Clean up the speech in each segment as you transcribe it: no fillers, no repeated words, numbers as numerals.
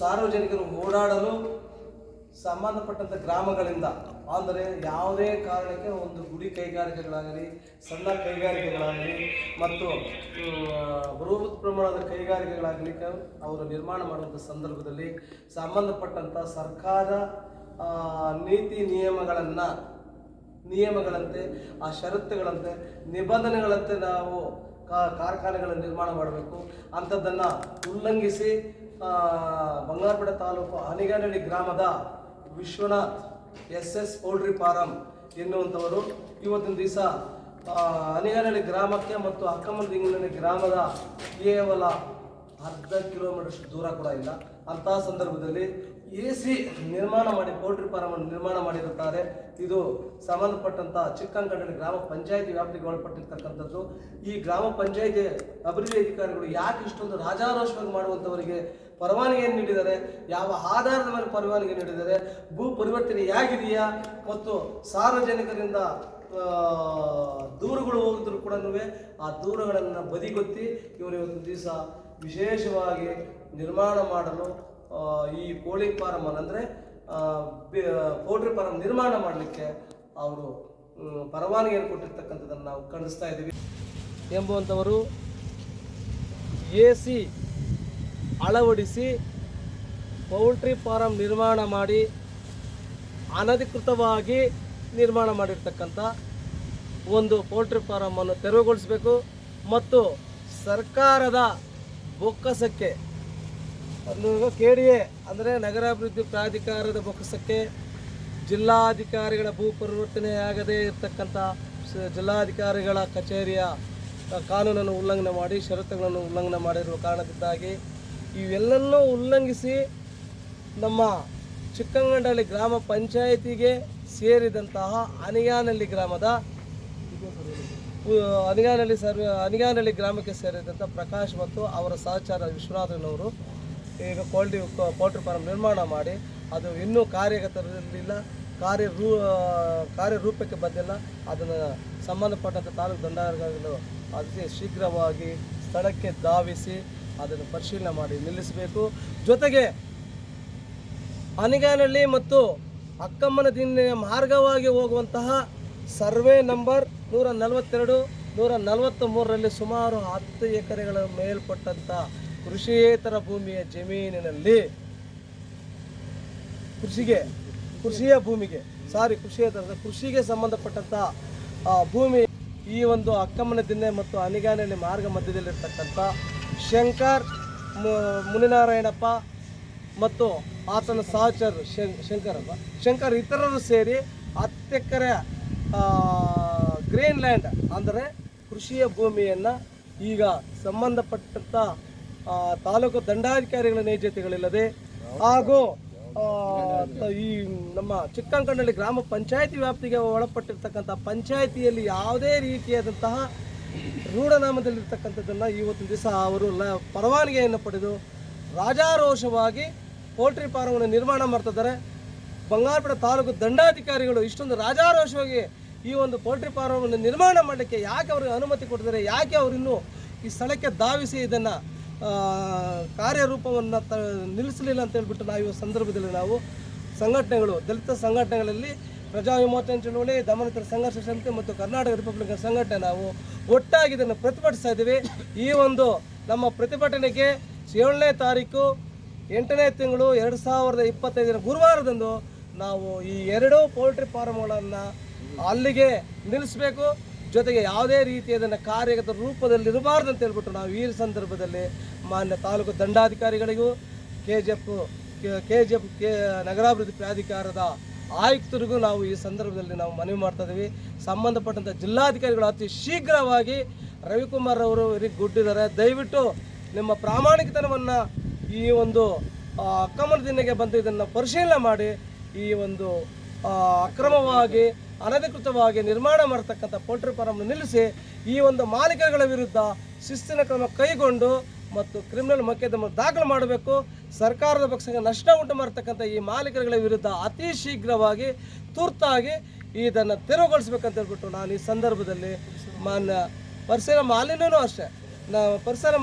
ಸಾರ್ವಜನಿಕರು ಓಡಾಡಲು ಸಂಬಂಧಪಟ್ಟಂಥ ಗ್ರಾಮಗಳಿಂದ, ಅಂದರೆ ಯಾವುದೇ ಕಾರಣಕ್ಕೆ ಒಂದು ಗುಡಿ ಕೈಗಾರಿಕೆಗಳಾಗಲಿ, ಸಣ್ಣ ಕೈಗಾರಿಕೆಗಳಾಗಲಿ ಮತ್ತು ಬೃಹತ್ ಪ್ರಮಾಣದ ಕೈಗಾರಿಕೆಗಳಾಗಲಿಕ್ಕೆ ಅವರು ನಿರ್ಮಾಣ ಮಾಡುವಂಥ ಸಂದರ್ಭದಲ್ಲಿ ಸಂಬಂಧಪಟ್ಟಂಥ ಸರ್ಕಾರ ನೀತಿ ನಿಯಮಗಳಂತೆ ಆ ಷರತ್ತುಗಳಂತೆ ನಿಬಂಧನೆಗಳಂತೆ ನಾವು ಕಾರ್ಖಾನೆಗಳನ್ನು ನಿರ್ಮಾಣ ಮಾಡಬೇಕು. ಅಂಥದ್ದನ್ನು ಉಲ್ಲಂಘಿಸಿ ಬಂಗಾರಪೇಟೆ ತಾಲೂಕು ಅನಿಗಾನಹಳ್ಳಿ ಗ್ರಾಮದ ವಿಶ್ವನಾಥ್ SS ಪೌಲ್ಟ್ರಿ ಫಾರಂ ಎನ್ನುವಂಥವರು ಇವತ್ತಿನ ದಿವಸ ಅನಿಗಾನಹಳ್ಳಿ ಗ್ರಾಮಕ್ಕೆ ಮತ್ತು ಅಕ್ಕಮಂದಿಂಗನಹಳ್ಳಿ ಗ್ರಾಮದ ಕೇವಲ ಅರ್ಧ ಕಿಲೋಮೀಟರ್ ದೂರ ಕೂಡ ಇಲ್ಲ. ಅಂತಹ ಸಂದರ್ಭದಲ್ಲಿ AC ನಿರ್ಮಾಣ ಮಾಡಿ ಪೌಲ್ಟ್ರಿ ಫಾರಮನ್ನು ನಿರ್ಮಾಣ ಮಾಡಿರುತ್ತಾರೆ. ಇದು ಸಂಬಂಧಪಟ್ಟಂಥ ಚಿಕ್ಕಂಕನಹಳ್ಳಿ ಗ್ರಾಮ ಪಂಚಾಯಿತಿ ವ್ಯಾಪ್ತಿಗೆ ಒಳಪಟ್ಟಿರ್ತಕ್ಕಂಥದ್ದು. ಈ ಗ್ರಾಮ ಪಂಚಾಯಿತಿ ಅಭಿವೃದ್ಧಿ ಅಧಿಕಾರಿಗಳು ಯಾಕೆ ಇಷ್ಟೊಂದು ರಾಜಾರೋಷವಾಗಿ ಮಾಡುವಂಥವರಿಗೆ ಪರವಾನಗಿಯನ್ನು ನೀಡಿದ್ದಾರೆ, ಯಾವ ಆಧಾರದ ಮೇಲೆ ಪರವಾನಗಿ ನೀಡಿದ್ದಾರೆ, ಭೂ ಪರಿವರ್ತನೆ ಹೇಗಿದೆಯಾ ಮತ್ತು ಸಾರ್ವಜನಿಕರಿಂದ ದೂರುಗಳು ಹೋಗಿದ್ರು ಕೂಡ ಆ ದೂರುಗಳನ್ನು ಬದಿಗೊತ್ತಿ ಇವರು ಇವತ್ತು ದಿವಸ ವಿಶೇಷವಾಗಿ ನಿರ್ಮಾಣ ಮಾಡಲು ಈ ಕೋಳಿ ಫಾರಮ್ ಅಂದರೆ ಪೌಲ್ಟ್ರಿ ಫಾರಮ್ ನಿರ್ಮಾಣ ಮಾಡಲಿಕ್ಕೆ ಅವರು ಪರವಾನಗಿಯನ್ನು ಕೊಟ್ಟಿರ್ತಕ್ಕಂಥದ್ದನ್ನು ನಾವು ಖಂಡಿಸ್ತಾ ಇದ್ದೀವಿ ಎಂಬುವಂಥವರು AC ಅಳವಡಿಸಿ ಪೌಲ್ಟ್ರಿ ಫಾರಮ್ ನಿರ್ಮಾಣ ಮಾಡಿ ಅನಧಿಕೃತವಾಗಿ ನಿರ್ಮಾಣ ಮಾಡಿರ್ತಕ್ಕಂಥ ಒಂದು ಪೌಲ್ಟ್ರಿ ಫಾರಮನ್ನು ತೆರವುಗೊಳಿಸಬೇಕು ಮತ್ತು ಸರ್ಕಾರದ ಬೊಕ್ಕಸಕ್ಕೆ KDA ಅಂದರೆ ನಗರಾಭಿವೃದ್ಧಿ ಪ್ರಾಧಿಕಾರದ ಬೊಕ್ಕಸಕ್ಕೆ ಜಿಲ್ಲಾಧಿಕಾರಿಗಳ ಭೂ ಪರಿವರ್ತನೆಯಾಗದೇ ಇರತಕ್ಕಂಥ ಜಿಲ್ಲಾಧಿಕಾರಿಗಳ ಕಚೇರಿಯ ಕಾನೂನನ್ನು ಉಲ್ಲಂಘನೆ ಮಾಡಿ ಷರತ್ತುಗಳನ್ನು ಉಲ್ಲಂಘನೆ ಮಾಡಿರುವ ಕಾರಣದಿಂದಾಗಿ ಇವೆಲ್ಲನ್ನೂ ಉಲ್ಲಂಘಿಸಿ ನಮ್ಮ ಚಿಕ್ಕಂಗನಹಳ್ಳಿ ಗ್ರಾಮ ಪಂಚಾಯಿತಿಗೆ ಸೇರಿದಂತಹ ಅನಿಗಾನಹಳ್ಳಿ ಗ್ರಾಮದ ಅನಿಗಾನಹಳ್ಳಿ ಗ್ರಾಮಕ್ಕೆ ಸೇರಿದಂಥ ಪ್ರಕಾಶ್ ಮತ್ತು ಅವರ ಸಹಚಾರ ವಿಶ್ವನಾಥನವರು ಈಗ ಪೌಲ್ಟ್ರಿ ಫಾರಂ ನಿರ್ಮಾಣ ಮಾಡಿ ಅದು ಇನ್ನೂ ಕಾರ್ಯಗತರಿರಲಿಲ್ಲ, ಕಾರ್ಯರೂಪಕ್ಕೆ ಬಂದಿಲ್ಲ. ಅದನ್ನು ಸಂಬಂಧಪಟ್ಟಂಥ ತಾಲೂಕು ದಂಡಾಧಿಕಾರಿಗಳು ಅತಿ ಶೀಘ್ರವಾಗಿ ಸ್ಥಳಕ್ಕೆ ಧಾವಿಸಿ ಅದನ್ನು ಪರಿಶೀಲನೆ ಮಾಡಿ ನಿಲ್ಲಿಸಬೇಕು. ಜೊತೆಗೆ ಅನಿಗಾನಹಳ್ಳಿ ಮತ್ತು ಅಕ್ಕಮ್ಮನದಿನ್ನೆಯ ಮಾರ್ಗವಾಗಿ ಹೋಗುವಂತಹ ಸರ್ವೆ ನಂಬರ್ 142, 143ರಲ್ಲಿ ಸುಮಾರು 10 ಎಕರೆಗಳ ಮೇಲ್ಪಟ್ಟಂಥ ಕೃಷಿಯೇತರ ಭೂಮಿಯ ಜಮೀನಿನಲ್ಲಿ ಕೃಷಿಗೆ ಸಂಬಂಧಪಟ್ಟಂಥ ಭೂಮಿ ಈ ಒಂದು ಅಕ್ಕಮ್ಮನದಿನ್ನೆ ಮತ್ತು ಅನಿಗಾನಹಳ್ಳಿ ಮಾರ್ಗ ಮಧ್ಯದಲ್ಲಿರ್ತಕ್ಕಂಥ ಶಂಕರ್ ಮುನಿನಾರಾಯಣಪ್ಪ ಮತ್ತು ಆತನ ಸಹಚರ ಶಂಕರ್ ಇತರರು ಸೇರಿ 10 ಎಕರೆ ಗ್ರೀನ್ ಲ್ಯಾಂಡ್ ಅಂದರೆ ಕೃಷಿಯ ಭೂಮಿಯನ್ನು ಈಗ ಸಂಬಂಧಪಟ್ಟಂಥ ತಾಲೂಕು ದಂಡಾಧಿಕಾರಿಗಳ ನೈಜತೆಗಳಿಲ್ಲದೆ ಹಾಗೂ ಈ ನಮ್ಮ ಚಿಕ್ಕಂಕನಹಳ್ಳಿ ಗ್ರಾಮ ಪಂಚಾಯಿತಿ ವ್ಯಾಪ್ತಿಗೆ ಒಳಪಟ್ಟಿರ್ತಕ್ಕಂಥ ಪಂಚಾಯಿತಿಯಲ್ಲಿ ಯಾವುದೇ ರೀತಿಯಾದಂತಹ ರೂಢನಾಮದಲ್ಲಿರ್ತಕ್ಕಂಥದ್ದನ್ನು ಇವತ್ತಿನ ದಿವಸ ಅವರು ಪರವಾನಗಿಯನ್ನು ಪಡೆದು ರಾಜಾರೋಷವಾಗಿ ಪೌಲ್ಟ್ರಿ ಫಾರಮನ್ನು ನಿರ್ಮಾಣ ಮಾಡ್ತಿದ್ದಾರೆ. ಬಂಗಾರಪೇಟೆ ತಾಲೂಕು ದಂಡಾಧಿಕಾರಿಗಳು ಇಷ್ಟೊಂದು ರಾಜಾರೋಷವಾಗಿ ಈ ಒಂದು ಪೌಲ್ಟ್ರಿ ಫಾರಮನ್ನು ನಿರ್ಮಾಣ ಮಾಡಲಿಕ್ಕೆ ಯಾಕೆ ಅವ್ರಿಗೆ ಅನುಮತಿ ಕೊಟ್ಟಿದ್ದಾರೆ, ಯಾಕೆ ಅವರು ಇನ್ನೂ ಈ ಸ್ಥಳಕ್ಕೆ ಧಾವಿಸಿ ಇದನ್ನು ಕಾರ್ಯರೂಪವನ್ನು ನಿಲ್ಲಿಸಲಿಲ್ಲ ಅಂತ ಹೇಳ್ಬಿಟ್ಟು ನಾವು ಈ ಸಂದರ್ಭದಲ್ಲಿ ನಾವು ಸಂಘಟನೆಗಳು, ದಲಿತ ಸಂಘಟನೆಗಳಲ್ಲಿ ಪ್ರಜಾ ವಿಮೋಚನೆ ಚಳವಳಿ, ದಮನಿತರ ಸಂಘರ್ಷ ಸಮಿತಿ ಮತ್ತು ಕರ್ನಾಟಕ ರಿಪಬ್ಲಿಕನ್ ಸಂಘಟನೆ ನಾವು ಒಟ್ಟಾಗಿ ಇದನ್ನು ಪ್ರತಿಭಟಿಸ್ತಾ ಇದ್ದೀವಿ. ಈ ಒಂದು ನಮ್ಮ ಪ್ರತಿಭಟನೆಗೆ 7ನೇ ತಾರೀಕು 8ನೇ ತಿಂಗಳು 2025 ಗುರುವಾರದಂದು ನಾವು ಈ 2 ಪೌಲ್ಟ್ರಿ ಫಾರಮ್ಗಳನ್ನು ಅಲ್ಲಿಗೆ ನಿಲ್ಲಿಸಬೇಕು. ಜೊತೆಗೆ ಯಾವುದೇ ರೀತಿಯದನ್ನು ಕಾರ್ಯಗತ ರೂಪದಲ್ಲಿ ಇರಬಾರ್ದು ಅಂತ ಹೇಳ್ಬಿಟ್ಟು ನಾವು ಈ ಸಂದರ್ಭದಲ್ಲಿ ಮಾನ್ಯ ತಾಲೂಕು ದಂಡಾಧಿಕಾರಿಗಳಿಗೂ KGF ನಗರಾಭಿವೃದ್ಧಿ ಪ್ರಾಧಿಕಾರದ ಆಯುಕ್ತರಿಗೂ ನಾವು ಈ ಸಂದರ್ಭದಲ್ಲಿ ನಾವು ಮನವಿ ಮಾಡ್ತಾ ಇದ್ದೀವಿ. ಸಂಬಂಧಪಟ್ಟಂಥ ಜಿಲ್ಲಾಧಿಕಾರಿಗಳು ಅತಿ ಶೀಘ್ರವಾಗಿ ರವಿಕುಮಾರ್ ಅವರು ಗುಡ್ಡಿದ್ದಾರೆ, ದಯವಿಟ್ಟು ನಿಮ್ಮ ಪ್ರಾಮಾಣಿಕತನವನ್ನು ಈ ಒಂದು ಅಕ್ಕಮನದಿನ್ನೆಗೆ ಬಂದು ಇದನ್ನು ಪರಿಶೀಲನೆ ಮಾಡಿ ಈ ಒಂದು ಅಕ್ರಮವಾಗಿ ಅನಧಿಕೃತವಾಗಿ ನಿರ್ಮಾಣ ಮಾಡತಕ್ಕಂಥ ಪೌಲ್ಟ್ರಿ ಫಾರಂ ನಿಲ್ಲಿಸಿ ಈ ಒಂದು ಮಾಲೀಕರುಗಳ ವಿರುದ್ಧ ಶಿಸ್ತಿನ ಕ್ರಮ ಕೈಗೊಂಡು ಮತ್ತು ಕ್ರಿಮಿನಲ್ ಮೊಕದ್ದಮೆ ದಾಖಲು ಮಾಡಬೇಕು. ಸರ್ಕಾರದ ಪಕ್ಷಕ್ಕೆ ನಷ್ಟ ಉಂಟು ಮಾಡತಕ್ಕಂಥ ಈ ಮಾಲೀಕರುಗಳ ವಿರುದ್ಧ ಅತಿ ಶೀಘ್ರವಾಗಿ ತುರ್ತಾಗಿ ಇದನ್ನು ತೆರವುಗೊಳಿಸಬೇಕಂತ ಹೇಳ್ಬಿಟ್ಟು ನಾನು ಈ ಸಂದರ್ಭದಲ್ಲಿ ಮಾನ್ಯ ಪರಿಸರ ಮಾಲಿನ್ಯನೂ ಅಷ್ಟೇ ಪರಿಸರ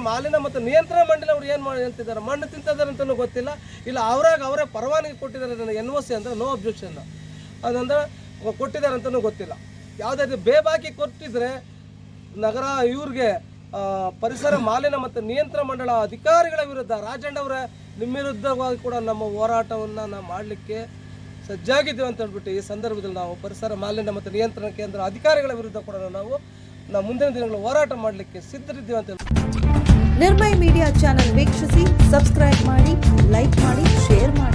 ಮಾಲಿನ್ಯ ಮತ್ತು ನಿಯಂತ್ರಣ ಮಂಡಳಿ ಅವ್ರು ಏನು ಮಾಡಿ ಅಂತಿದ್ದಾರೆ, ಮಣ್ಣು ತಿಂತಿದ್ದಾರೆ ಅಂತಲೂ ಗೊತ್ತಿಲ್ಲ, ಇಲ್ಲ ಅವರೇ ಪರವಾನಗಿ ಕೊಟ್ಟಿದ್ದಾರೆ ನನಗೆ NOC ಅಂದರೆ ನೋ ಅಬ್ಜೆಕ್ಷನ್ ಅದಂದ್ರೆ ಕೊಟ್ಟಿದ್ದಾರೆ ಅಂತಲೂ ಗೊತ್ತಿಲ್ಲ. ಯಾವುದೇ ರೀತಿ ಬೇಬಾಕಿ ಕೊಟ್ಟಿದ್ರೆ ನಗರ ಇವ್ರಿಗೆ ಪರಿಸರ ಮಾಲಿನ್ಯ ಮತ್ತು ನಿಯಂತ್ರಣ ಮಂಡಳ ಅಧಿಕಾರಿಗಳ ವಿರುದ್ಧ ರಾಜಣ್ಣ ಅವರೇ ನಿಮ್ಮ ವಿರುದ್ಧವಾಗಿ ಕೂಡ ನಮ್ಮ ಹೋರಾಟವನ್ನು ನಾವು ಮಾಡಲಿಕ್ಕೆ ಸಜ್ಜಾಗಿದ್ದೀವಿ ಅಂತ ಹೇಳ್ಬಿಟ್ಟು ಈ ಸಂದರ್ಭದಲ್ಲಿ ನಾವು ಪರಿಸರ ಮಾಲಿನ್ಯ ಮತ್ತು ನಿಯಂತ್ರಣ ಕೇಂದ್ರ ಅಧಿಕಾರಿಗಳ ವಿರುದ್ಧ ಕೂಡ ನಾವು ಮುಂದಿನ ದಿನಗಳು ಹೋರಾಟ ಮಾಡಲಿಕ್ಕೆ ಸಿದ್ಧರಿದ್ದೀವಿ ಅಂತ ಹೇಳ್ಬಿಟ್ಟು ನಿರ್ಮಯ ಮೀಡಿಯಾ ಚಾನೆಲ್ ವೀಕ್ಷಿಸಿ, ಸಬ್ಸ್ಕ್ರೈಬ್ ಮಾಡಿ, ಲೈಕ್ ಮಾಡಿ, ಶೇರ್ ಮಾಡಿ.